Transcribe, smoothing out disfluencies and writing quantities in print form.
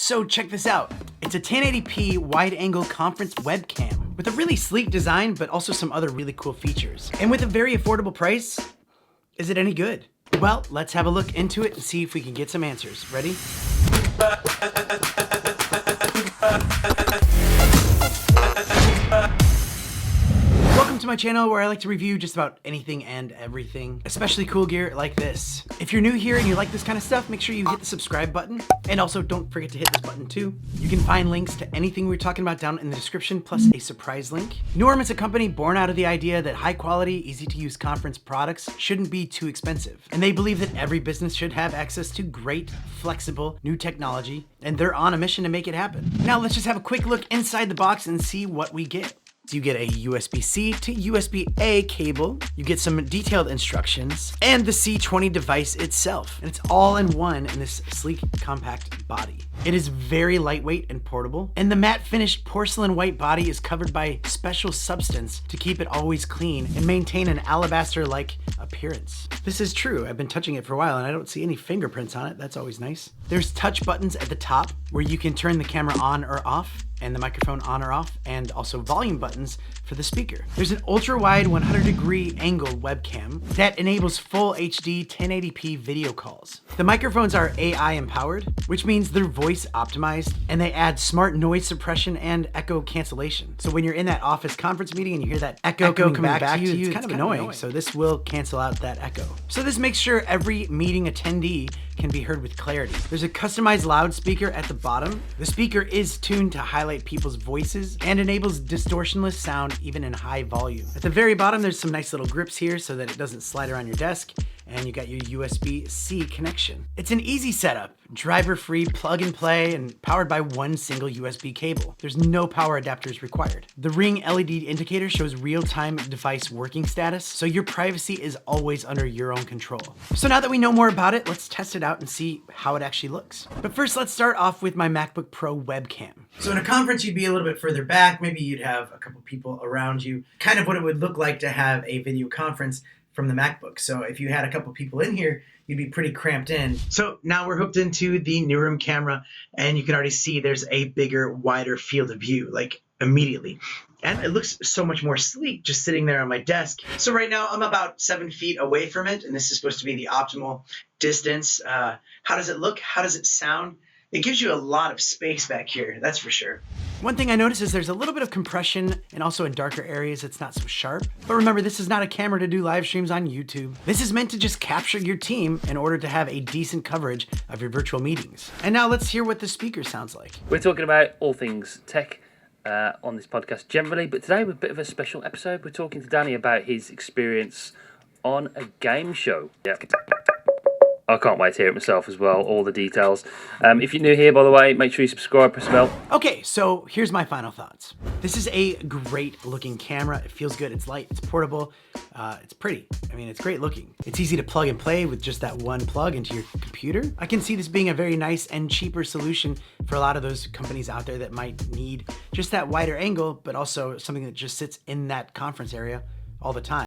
So check this out. It's a 1080p wide-angle conference webcam with a really sleek design, but also some other really cool features. And with a very affordable price, is it any good? Well, let's have a look into it and see if we can get some answers. Ready? Welcome to my channel where I like to review just about anything and everything, especially cool gear like this. If you're new here and you like this kind of stuff, make sure you hit the subscribe button. And also don't forget to hit this button too. You can find links to anything we're talking about down in the description, plus a surprise link. Nuroum is a company born out of the idea that high quality, easy to use conference products shouldn't be too expensive. And they believe that every business should have access to great, flexible, new technology, and they're on a mission to make it happen. Now let's just have a quick look inside the box and see what we get. So you get a USB-C to USB-A cable, you get some detailed instructions, and the C20 device itself. And it's all in one in this sleek, compact body. It is very lightweight and portable, and the matte finished porcelain white body is covered by special substance to keep it always clean and maintain an alabaster-like appearance. This is true. I've been touching it for a while and I don't see any fingerprints on it. That's always nice. There's touch buttons at the top where you can turn the camera on or off, and the microphone on or off, and also volume buttons for the speaker. There's an ultra-wide 100-degree angle webcam that enables full HD 1080p video calls. The microphones are AI empowered, which means they're voice optimized, and they add smart noise suppression and echo cancellation. So when you're in that office conference meeting and you hear that echo coming back to you, it's kind of annoying. So this will cancel out that echo. So this makes sure every meeting attendee can be heard with clarity. There's a customized loudspeaker at the bottom. The speaker is tuned to highlight people's voices and enables distortionless sound even in high volume. At the very bottom, there's some nice little grips here so that it doesn't slide around your desk, and you got your USB-C connection. It's an easy setup, driver-free, plug and play, and powered by one single USB cable. There's no power adapters required. The ring LED indicator shows real-time device working status, so your privacy is always under your own control. So now that we know more about it, let's test it out and see how it actually looks. But first, let's start off with my MacBook Pro webcam. So in a conference, you'd be a little bit further back. Maybe you'd have a couple people around you. Kind of what it would look like to have a video conference from the MacBook. So if you had a couple people in here, you'd be pretty cramped in. So now we're hooked into the Nuroum camera, and you can already see there's a bigger, wider field of view, like immediately. And it looks so much more sleek just sitting there on my desk. So right now I'm about 7 feet away from it, and this is supposed to be the optimal distance. How does it look? How does it sound? It gives you a lot of space back here, that's for sure. One thing I noticed is there's a little bit of compression, and also in darker areas it's not so sharp. But remember, this is not a camera to do live streams on YouTube. This is meant to just capture your team in order to have a decent coverage of your virtual meetings. And now let's hear what the speaker sounds like. We're talking about all things tech on this podcast generally, but today we're a bit of a special episode. We're talking to Danny about his experience on a game show. Yeah. I can't wait to hear it myself as well, all the details. If you're new here, by the way, make sure you subscribe, press the bell. Okay, so here's my final thoughts. This is a great looking camera. It feels good, it's light, it's portable, it's pretty. I mean, it's great looking. It's easy to plug and play with just that one plug into your computer. I can see this being a very nice and cheaper solution for a lot of those companies out there that might need just that wider angle, but also something that just sits in that conference area all the time.